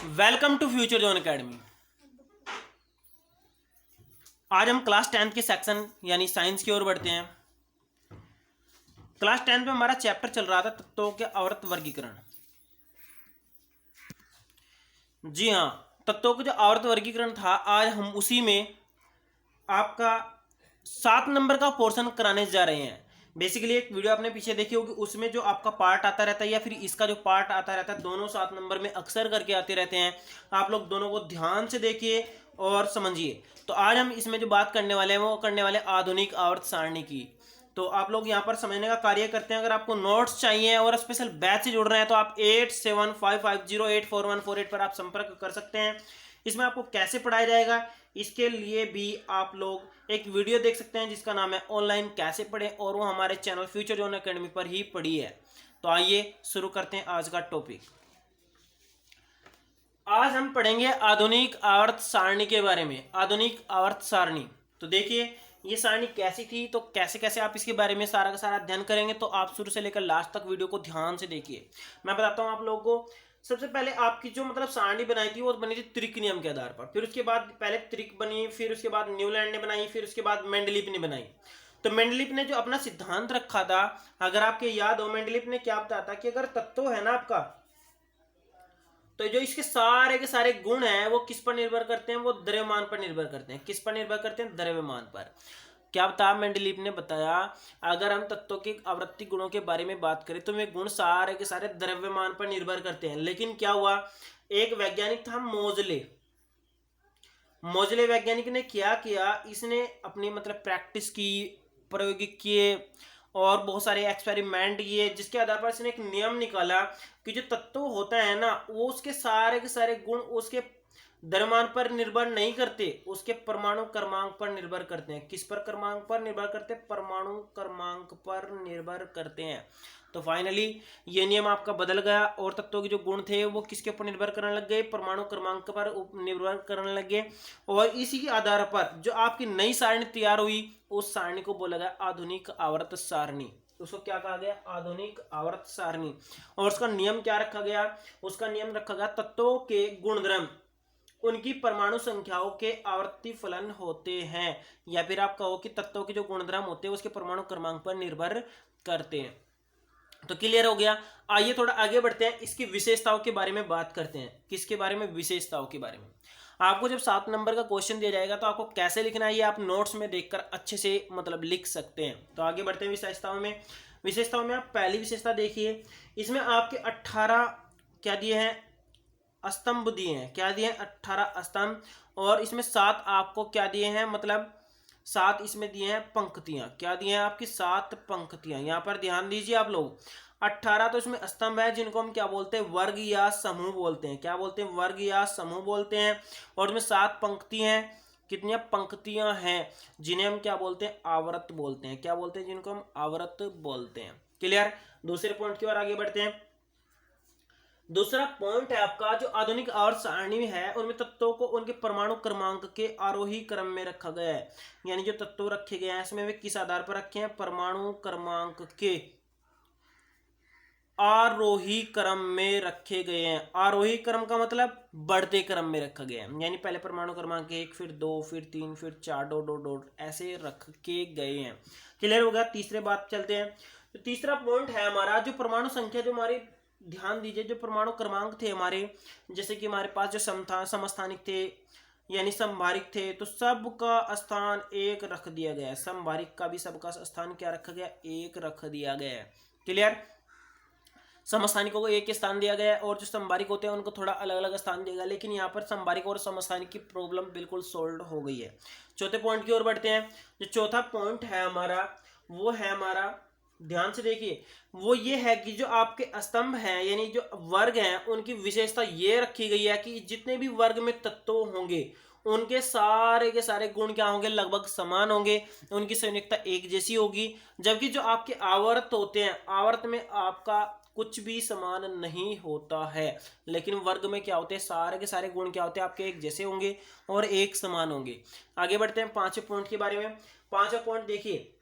Welcome to future zone academy. आज हम class 10th के सेक्शन यानी साइंस की ओर बढ़ते हैं। क्लास 10th में हमारा चैप्टर चल रहा था तत्वों के आवर्त वर्गीकरण। जी हाँ, तत्वों का जो आवर्त वर्गीकरण था, आज हम उसी में आपका 7 नंबर का पोर्शन कराने जा रहे हैं। बेसिकली एक वीडियो आपने पीछे देखी होगी, उसमें जो आपका पार्ट आता रहता है या फिर इसका जो पार्ट आता रहता है, दोनों 7 नंबर में अक्सर करके आते रहते हैं। आप लोग दोनों को ध्यान से देखिए और समझिए। तो आज हम इसमें जो बात करने वाले हैं वो करने वाले आधुनिक आवर्त सारणी की। तो आप लोग यहाँ पर समझने का कार्य करते हैं। अगर आपको नोट्स चाहिए और स्पेशल बैच से जुड़ रहे हैं तो आप 8755084148 पर आप संपर्क कर सकते हैं। इसमें आपको कैसे पढ़ाया जाएगा, इसके लिए भी आप लोग एक वीडियो देख सकते हैं जिसका नाम है ऑनलाइन कैसे पढ़ें, और वो हमारे चैनल फ्यूचर जोन एकेडमी पर ही पढ़ी है। तो आइए शुरू करते हैं आज का टॉपिक। आज हम पढ़ेंगे आधुनिक आवर्त सारणी के बारे में। आधुनिक आवर्त सारणी, तो देखिए ये सारणी कैसी थी, तो कैसे कैसे आप इसके बारे में सारा का सारा अध्ययन करेंगे। तो आप शुरू से लेकर लास्ट तक वीडियो को ध्यान से देखिए। मैं बताता हूँ आप लोगों को। सबसे पहले आपकी जो सारणी बनाई थी वो बनी थी त्रिक नियम के आधार पर। फिर उसके बाद पहले त्रिक बनी, फिर उसके बाद न्यूलैंड ने बनाई, फिर उसके बाद मेंडलीफ ने बनाई। तो मेंडलीफ ने जो अपना सिद्धांत रखा था, अगर आपके याद हो, मेंडलीफ ने क्या बताया था कि अगर तत्व है ना आपका, तो जो इसके सारे के सारे गुण हैं वो किस पर निर्भर करते हैं, वो द्रव्यमान पर निर्भर करते हैं। किस पर निर्भर करते हैं? द्रव्यमान पर। क्या बताया मेंडलीफ ने? बताया अगर हम तत्वों के आवृत्ति गुणों के बारे में बात करें तो वे गुण सारे के सारे द्रव्यमान पर निर्भर करते हैं। लेकिन क्या हुआ, एक वैज्ञानिक था मोजले। मोजले वैज्ञानिक ने क्या किया, इसने अपनी प्रैक्टिस की, प्रयोगिक किए और बहुत सारे एक्सपेरिमेंट किए, जिसके आधार पर इसने एक नियम निकाला कि जो तत्व होता है ना, वो उसके सारे के सारे गुण उसके द्रव्यमान पर निर्भर नहीं करते, उसके परमाणु क्रमांक पर निर्भर करते हैं। किस पर क्रमांक पर निर्भर करते हैं? परमाणु क्रमांक पर निर्भर करते हैं। तो फाइनली ये नियम आपका बदल गया और तत्वों के जो गुण थे वो किसके ऊपर निर्भर करने लग गए? परमाणु क्रमांक पर निर्भर करने लग गए। और इसी के आधार पर जो आपकी नई सारणी तैयार हुई, उस सारणी को बोला गया आधुनिक आवर्त सारणी। उसको क्या कहा गया? आधुनिक आवर्त सारणी। और उसका नियम क्या रखा गया? उसका नियम रखा गया तत्वों के गुणधर्म उनकी परमाणु संख्याओं के आवर्ती फलन होते हैं, या फिर आप कहो कि तत्वों के जो गुणधर्म होते हैं उसके परमाणु क्रमांक पर निर्भर करते हैं। तो क्लियर हो गया। आइए थोड़ा आगे बढ़ते हैं, इसकी विशेषताओं के बारे में बात करते हैं। किसके बारे में? विशेषताओं के बारे में। आपको जब 7 नंबर का क्वेश्चन दिया जाएगा तो आपको कैसे लिखना है ये आप नोट्स में देखकर अच्छे से लिख सकते हैं। तो आगे बढ़ते हैं विशेषताओं में। विशेषताओं में आप पहली विशेषता देखिए, इसमें आपके 18 क्या दिए हैं? स्तंभ दिए हैं। क्या दिए हैं? 18 स्तंभ। और इसमें 7 आपको क्या दिए हैं? 7 इसमें दिए हैं पंक्तियां। क्या दिए हैं? आपकी 7 पंक्तियां। यहां पर ध्यान दीजिए आप लोग। 18 तो इसमें स्तंभ है जिनको हम क्या बोलते हैं? वर्ग या समूह बोलते हैं। क्या बोलते हैं? वर्ग या समूह बोलते हैं। और इसमें 7 पंक्ति हैं। कितनी पंक्तियां हैं जिन्हें हम क्या बोलते हैं? आवर्त बोलते हैं। क्या बोलते हैं? जिनको हम आवर्त बोलते हैं। क्लियर? दूसरे पॉइंट की ओर आगे बढ़ते हैं। दूसरा पॉइंट है आपका, जो आधुनिक आवर्त सारणी है उनमें तत्वों को उनके परमाणु क्रमांक के आरोही क्रम में रखा गया है। यानी जो तत्व रखे गए हैं इसमें वे किस आधार पर रखे हैं? परमाणु क्रमांक के आरोही क्रम में रखे गए हैं। आरोही क्रम का मतलब बढ़ते क्रम में रखा गया है। यानी पहले परमाणु क्रमांक 1, फिर 2, फिर 3, फिर 4, डॉट डॉट डॉट ऐसे रख के गए हैं। क्लियर हो गया? तीसरे बात चलते हैं। तो तीसरा पॉइंट है हमारा, जो परमाणु संख्या, जो हमारी ध्यान दीजिए, जो परमाणु क्रमांक थे हमारे, जैसे कि हमारे पास जो समस्थानिक थे यानी संभारिक थे, तो सबका स्थान 1 रख दिया गया है। संभारिक का भी सबका स्थान क्या रखा गया? 1 रख दिया गया है। क्लियर? समस्थानिकों को 1 स्थान दिया गया है और जो संभारिक होते हैं उनको थोड़ा अलग अलग स्थान दिया गया, लेकिन यहाँ पर संभारिक और समस्थानिक की प्रॉब्लम बिल्कुल सोल्व हो गई है। चौथे पॉइंट की ओर बढ़ते हैं। जो चौथा पॉइंट है हमारा, वो है हमारा, ध्यान से देखिए, वो ये है कि जो आपके स्तंभ हैं यानी जो वर्ग हैं उनकी विशेषता ये रखी गई है कि जितने भी वर्ग में तत्व होंगे उनके सारे के सारे गुण क्या होंगे? लगभग समान होंगे। उनकी संयुक्ता एक जैसी होगी। जबकि जो आपके आवर्त होते हैं, आवर्त में आपका कुछ भी समान नहीं होता है, लेकिन वर्ग में क्या होते हैं? सारे के सारे गुण क्या होते हैं? आपके एक जैसे होंगे और एक समान होंगे। आगे बढ़ते हैं 5वें पॉइंट के बारे में। 5वां पॉइंट देखिए,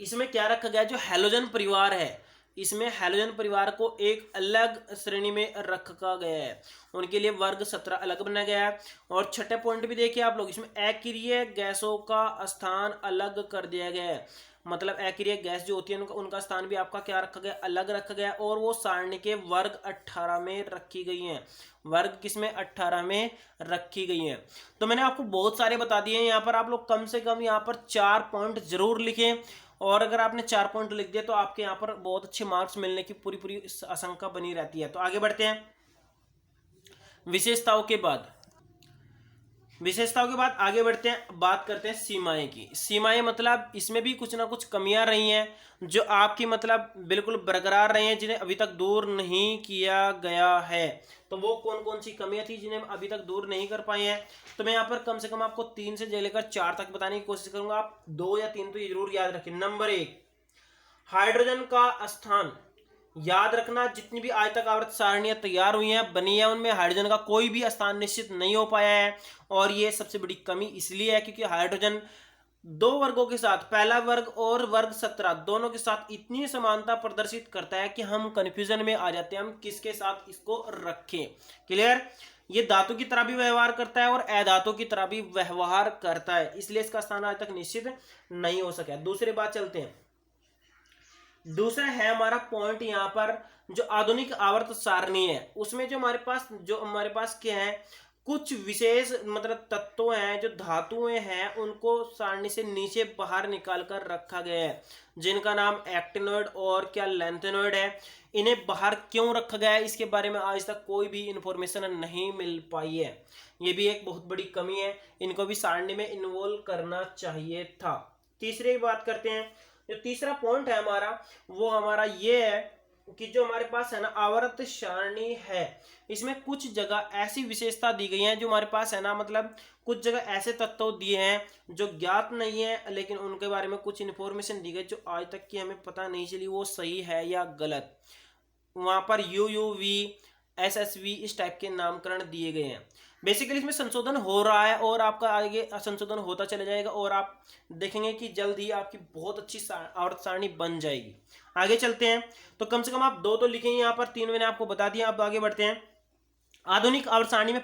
इसमें क्या रखा गया? जो हैलोजन परिवार है, इसमें हैलोजन परिवार को एक अलग श्रेणी में रखा गया है, उनके लिए वर्ग 17 अलग बनाया गया है। और छठे पॉइंट भी देखिए आप लोग, इसमें अक्रिय गैसों का स्थान अलग कर दिया गया है, मतलब अक्रिय गैस जो होती है उनका स्थान भी आपका क्या रखा गया, अलग रखा गया, और वो सारणी के वर्ग 18 में रखी गई हैं, वर्ग किसमें 18 में रखी गई हैं। तो मैंने आपको बहुत सारे बता दिए हैं, यहाँ पर आप लोग कम से कम यहाँ पर 4 पॉइंट जरूर लिखें, और अगर आपने 4 पॉइंट लिख दिए तो आपके यहाँ पर बहुत अच्छे मार्क्स मिलने की पूरी आशंका बनी रहती है। तो आगे बढ़ते हैं विशेषताओं के बाद आगे बढ़ते हैं, बात करते हैं सीमाएं की। सीमाएं मतलब इसमें भी कुछ ना कुछ कमियां रही हैं जो आपकी मतलब बिल्कुल बरकरार रही हैं, जिन्हें अभी तक दूर नहीं किया गया है। तो वो कौन कौन सी कमियां थी जिन्हें अभी तक दूर नहीं कर पाए हैं, तो मैं यहाँ पर कम से कम आपको 3 से लेकर 4 तक बताने की कोशिश करूंगा। आप 2 या 3 तो ये जरूर याद रखें। नंबर 1, हाइड्रोजन का स्थान। याद रखना, जितनी भी आज तक आवर्त सारणियां तैयार हुई हैं, बनी है, उनमें हाइड्रोजन का कोई भी स्थान निश्चित नहीं हो पाया है, और ये सबसे बड़ी कमी इसलिए है क्योंकि हाइड्रोजन 2 वर्गों के साथ, पहला वर्ग और वर्ग 17 दोनों के साथ इतनी समानता प्रदर्शित करता है कि हम कंफ्यूजन में आ जाते हैं, हम किसके साथ इसको रखें। क्लियर? ये धातु की तरह भी व्यवहार करता है और अधातु की तरह भी व्यवहार करता है, इसलिए इसका स्थान आज तक निश्चित नहीं हो सका। दूसरी बात चलते हैं, दूसरा है हमारा पॉइंट यहाँ पर जो आधुनिक आवर्त सारणी है, उसमें जो हमारे पास क्या है, कुछ विशेष मतलब तत्व हैं, जो धातुएं हैं, उनको सारणी से नीचे बाहर निकाल कर रखा गया है, जिनका नाम एक्टिनोइड और क्या लैंथेनोइड है। इन्हें बाहर क्यों रखा गया है, इसके बारे में आज तक कोई भी इंफॉर्मेशन नहीं मिल पाई है, ये भी एक बहुत बड़ी कमी है, इनको भी सारणी में इन्वॉल्व करना चाहिए था। तीसरी बात करते हैं, जो तीसरा पॉइंट है हमारा, वो हमारा ये है कि जो हमारे पास है ना आवर्त सारणी है, इसमें कुछ जगह ऐसी विशेषता दी गई है जो हमारे पास है ना, मतलब कुछ जगह ऐसे तत्व दिए हैं जो ज्ञात नहीं है, लेकिन उनके बारे में कुछ इन्फॉर्मेशन दी गई जो आज तक की हमें पता नहीं चली वो सही है या गलत। वहां पर UUV SSV इस टाइप के नामकरण दिए गए हैं। बेसिकली इसमें संशोधन हो रहा है और आपका आगे संशोधन होता चला जाएगा, और आप देखेंगे कि जल्द ही आपकी बहुत अच्छी आवर्त सारणी बन जाएगी। आगे चलते हैं, तो कम से कम आप 2 तो लिखेंगे, यहाँ पर 3 मैंने आपको बता दिया। अब आगे बढ़ते हैं, आधुनिक आवर्त सारणी में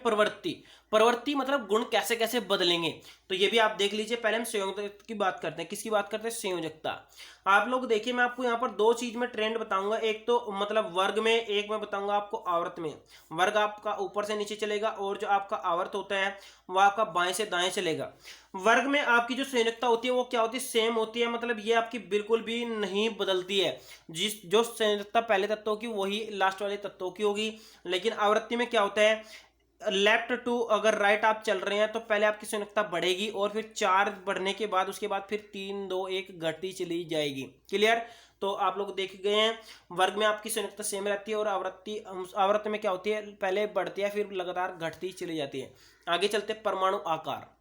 प्रवृत्ति मतलब गुण कैसे कैसे बदलेंगे, तो ये भी आप देख लीजिए। पहले हम संयोजकता की बात करते हैं। किसकी बात करते हैं? संयोजकता। आप लोग देखिए, मैं आपको यहाँ पर 2 चीज में ट्रेंड बताऊंगा, एक तो मतलब वर्ग में, एक मैं बताऊंगा आपको आवर्त में। वर्ग आपका ऊपर से नीचे चलेगा और जो आपका आवर्त होता है वो आपका बाएं से दाएं चलेगा। वर्ग में आपकी जो संयोजकता होती है वो क्या होती है? सेम होती है, मतलब ये आपकी बिल्कुल भी नहीं बदलती है। जो संयोजकता पहले तत्वों की वही लास्ट वाले तत्वों की होगी। लेकिन आवृत्ति में क्या होता है, लेफ्ट टू अगर राइट आप चल रहे हैं तो पहले आपकी संयोजकता बढ़ेगी और फिर 4 बढ़ने के बाद उसके बाद फिर 3 2 1 घटती चली जाएगी। क्लियर? तो आप लोग देख गए हैं, वर्ग में आपकी संयोजकता सेम रहती है और आवृत्ति में क्या होती है, पहले बढ़ती है फिर लगातार घटती चली जाती है। आगे चलते हैं, परमाणु आकार।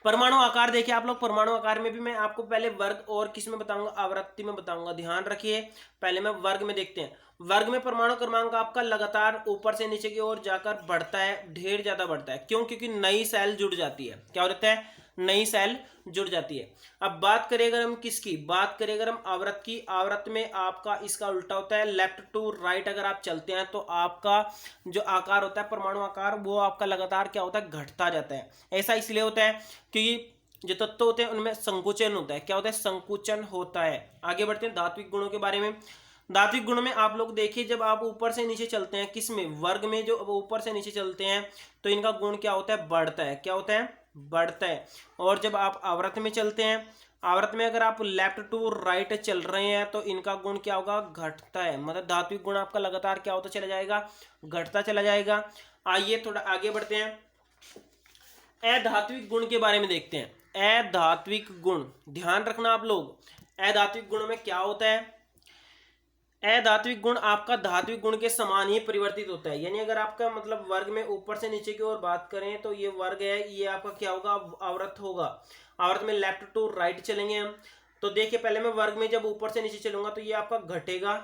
परमाणु आकार देखिए आप लोग, परमाणु आकार में भी मैं आपको पहले वर्ग और किस में बताऊंगा, आवृत्ति में बताऊंगा। ध्यान रखिए, पहले मैं वर्ग में देखते हैं। वर्ग में परमाणु क्रमांक आपका लगातार ऊपर से नीचे की ओर जाकर बढ़ता है, ढेर ज्यादा बढ़ता है। क्यों? क्योंकि नई सेल जुड़ जाती है। क्या हो जाता है? नई सेल जुड़ जाती है। अब बात करें अगर हम किसकी, बात करें अगर हम आवृत्त की, आवृत्त में आपका इसका उल्टा होता है, लेफ्ट टू राइट अगर आप चलते हैं तो आपका जो आकार होता है परमाणु आकार, वो आपका लगातार क्या होता है, घटता जाता है। ऐसा इसलिए होता है क्योंकि जो तत्व होते हैं उनमें संकुचन होता है। क्या होता है? संकुचन होता है। आगे बढ़ते हैं धात्विक गुणों के बारे में। धात्विक गुण में आप लोग देखिए, जब आप ऊपर से नीचे चलते हैं, किस में, वर्ग में, जो ऊपर से नीचे चलते हैं तो इनका गुण क्या होता है, बढ़ता है। क्या होता है? बढ़ता है। और जब आप आवृत्त में चलते हैं, आवृत्त में अगर आप लेफ्ट टू राइट चल रहे हैं तो इनका गुण क्या होगा, घटता है। मतलब धात्विक गुण आपका लगातार क्या होता चला जाएगा, घटता चला जाएगा। आइए थोड़ा आगे बढ़ते हैं, अधात्विक गुण के बारे में देखते हैं। अधात्विक गुण, ध्यान रखना आप लोग, अधात्विक गुण में क्या होता है, अधात्विक गुण आपका धात्विक गुण के समान ही परिवर्तित होता है। यानी अगर आपका मतलब वर्ग में ऊपर से नीचे की ओर बात करें तो ये वर्ग है, ये आपका क्या होगा, आवृत्त होगा। आवृत्त में लेफ्ट टू राइट चलेंगे हम, तो देखिए पहले मैं वर्ग में जब ऊपर से नीचे चलूंगा तो ये आपका घटेगा।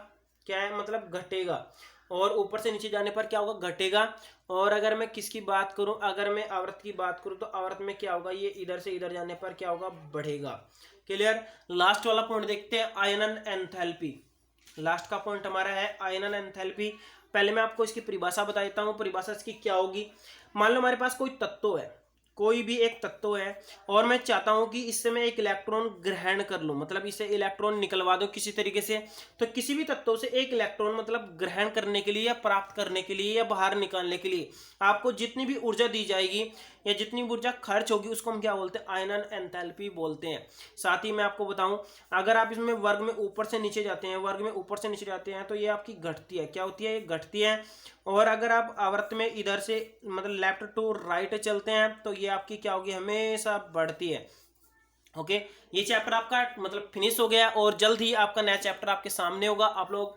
क्या है? मतलब घटेगा। और ऊपर से नीचे जाने पर क्या होगा, घटेगा। और अगर मैं किसकी बात करूं, अगर मैं आवृत्त की बात करूं तो आवृत्त में क्या होगा, ये इधर से इधर जाने पर क्या होगा, बढ़ेगा। क्लियर? लास्ट वाला पॉइंट देखते हैं, आयनन एंथैल्पी। लास्ट का पॉइंट हमारा है आयनन एंथैल्पी। पहले मैं आपको इसकी परिभाषा बता देता हूँ, परिभाषा इसकी क्या होगी। मान लो हमारे पास कोई तत्व है, कोई भी एक तत्व है, और मैं चाहता हूं कि इससे मैं एक इलेक्ट्रॉन ग्रहण कर लूं, मतलब इसे इलेक्ट्रॉन निकलवा दो किसी तरीके से। तो किसी भी तत्व से एक इलेक्ट्रॉन मतलब ग्रहण करने के लिए या प्राप्त करने के लिए या बाहर निकालने के लिए आपको जितनी भी ऊर्जा दी जाएगी या जितनी ऊर्जा खर्च होगी उसको हम क्या बोलते हैं, आयनन एंथैल्पी बोलते हैं। साथ ही मैं आपको बताऊं, अगर आप इसमें वर्ग में ऊपर से नीचे जाते हैं, वर्ग में ऊपर से नीचे जाते हैं, तो ये आपकी घटती है। क्या होती है, ये घटती है। और अगर आप आवर्त में इधर से मतलब लेफ्ट टू राइट चलते हैं तो ये आपकी क्या होगी, हमेशा बढ़ती है। ओके, ये चैप्टर आपका मतलब फिनिश हो गया और जल्द ही आपका नया चैप्टर आपके सामने होगा। आप लोग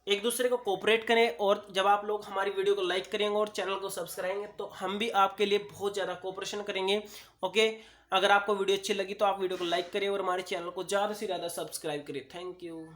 एक दूसरे को कोऑपरेट करें, और जब आप लोग हमारी वीडियो को लाइक करेंगे और चैनल को सब्सक्राइब करेंगे तो हम भी आपके लिए बहुत ज़्यादा कोऑपरेशन करेंगे। ओके, अगर आपको वीडियो अच्छी लगी तो आप वीडियो को लाइक करें और हमारे चैनल को ज़्यादा से ज़्यादा सब्सक्राइब करें। Thank you.